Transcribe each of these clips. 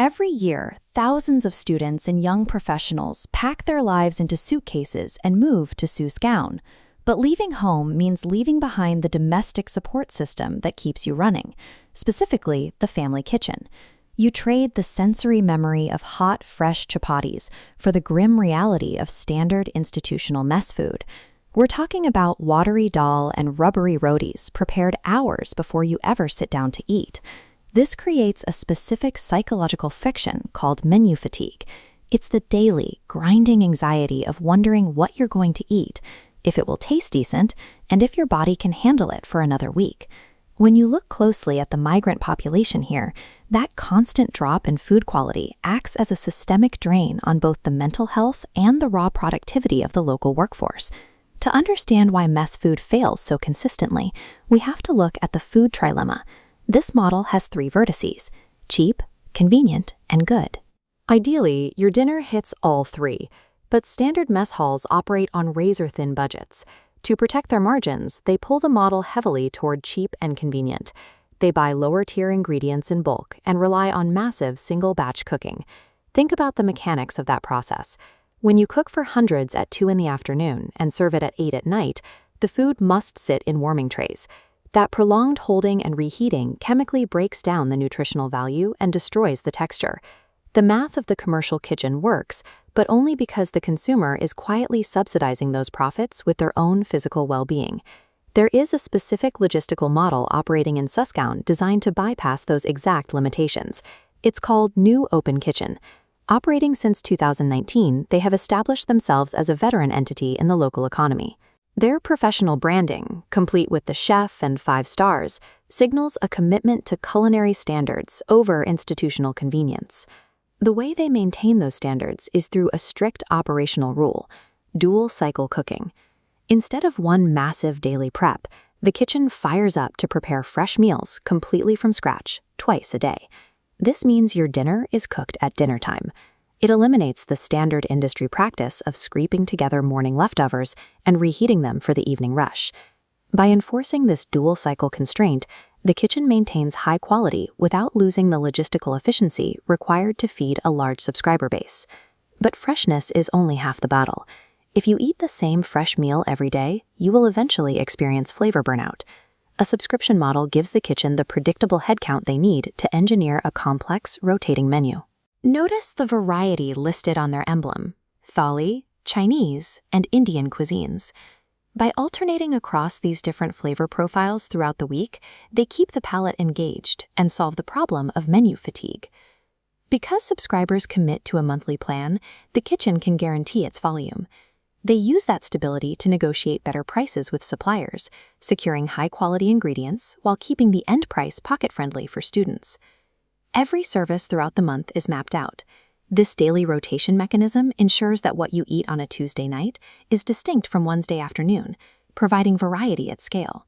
Every year, thousands of students and young professionals pack their lives into suitcases and move to Gaon. But leaving home means leaving behind the domestic support system that keeps you running, specifically the family kitchen. You trade the sensory memory of hot, fresh chapatis for the grim reality of standard institutional mess food. We're talking about watery dal and rubbery rotis prepared hours before you ever sit down to eat. This creates a specific psychological fiction called menu fatigue. It's the daily, grinding anxiety of wondering what you're going to eat, if it will taste decent, and if your body can handle it for another week. When you look closely at the migrant population here, that constant drop in food quality acts as a systemic drain on both the mental health and the raw productivity of the local workforce. To understand why mess food fails so consistently, we have to look at the food trilemma. This model has 3 vertices: cheap, convenient, and good. Ideally, your dinner hits all 3, but standard mess halls operate on razor-thin budgets. To protect their margins, they pull the model heavily toward cheap and convenient. They buy lower-tier ingredients in bulk and rely on massive single-batch cooking. Think about the mechanics of that process. When you cook for hundreds at 2 in the afternoon and serve it at 8 at night, the food must sit in warming trays. That prolonged holding and reheating chemically breaks down the nutritional value and destroys the texture. The math of the commercial kitchen works, but only because the consumer is quietly subsidizing those profits with their own physical well-being. There is a specific logistical model operating in Gaon designed to bypass those exact limitations. It's called New Open Kitchen. Operating since 2019, they have established themselves as a veteran entity in the local economy. Their professional branding, complete with the chef and 5 stars, signals a commitment to culinary standards over institutional convenience. The way they maintain those standards is through a strict operational rule: dual-cycle cooking. Instead of one massive daily prep, the kitchen fires up to prepare fresh meals completely from scratch, twice a day. This means your dinner is cooked at dinner time. It eliminates the standard industry practice of scraping together morning leftovers and reheating them for the evening rush. By enforcing this dual-cycle constraint, the kitchen maintains high quality without losing the logistical efficiency required to feed a large subscriber base. But freshness is only half the battle. If you eat the same fresh meal every day, you will eventually experience flavor burnout. A subscription model gives the kitchen the predictable headcount they need to engineer a complex, rotating menu. Notice the variety listed on their emblem: thali, Chinese, and Indian cuisines. By alternating across these different flavor profiles throughout the week, they keep the palate engaged and solve the problem of menu fatigue. Because subscribers commit to a monthly plan, the kitchen can guarantee its volume. They use that stability to negotiate better prices with suppliers, securing high-quality ingredients while keeping the end price pocket-friendly for students. Every service throughout the month is mapped out. This daily rotation mechanism ensures that what you eat on a Tuesday night is distinct from Wednesday afternoon, providing variety at scale.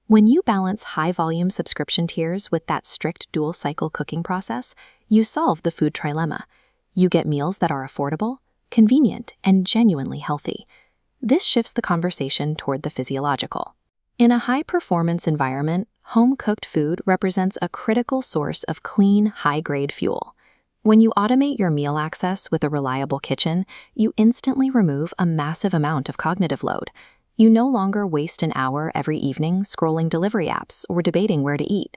When you balance high-volume subscription tiers with that strict dual-cycle cooking process, you solve the food trilemma. You get meals that are affordable, convenient, and genuinely healthy. This shifts the conversation toward the physiological. In a high-performance environment, home-cooked food represents a critical source of clean, high-grade fuel. When you automate your meal access with a reliable kitchen, you instantly remove a massive amount of cognitive load. You no longer waste an hour every evening scrolling delivery apps or debating where to eat.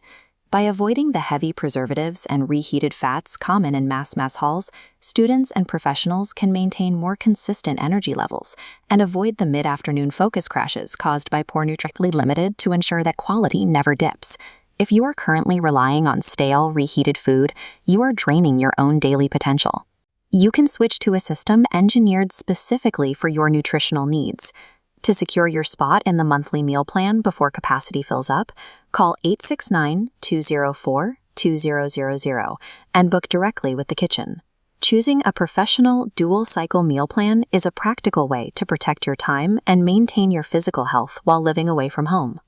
By avoiding the heavy preservatives and reheated fats common in mass halls, students and professionals can maintain more consistent energy levels and avoid the mid-afternoon focus crashes caused by poor nutrition. Limited to ensure that quality never dips. If you are currently relying on stale, reheated food, you are draining your own daily potential. You can switch to a system engineered specifically for your nutritional needs. To secure your spot in the monthly meal plan before capacity fills up, call 869-204-2000 and book directly with the kitchen. Choosing a professional dual-cycle meal plan is a practical way to protect your time and maintain your physical health while living away from home.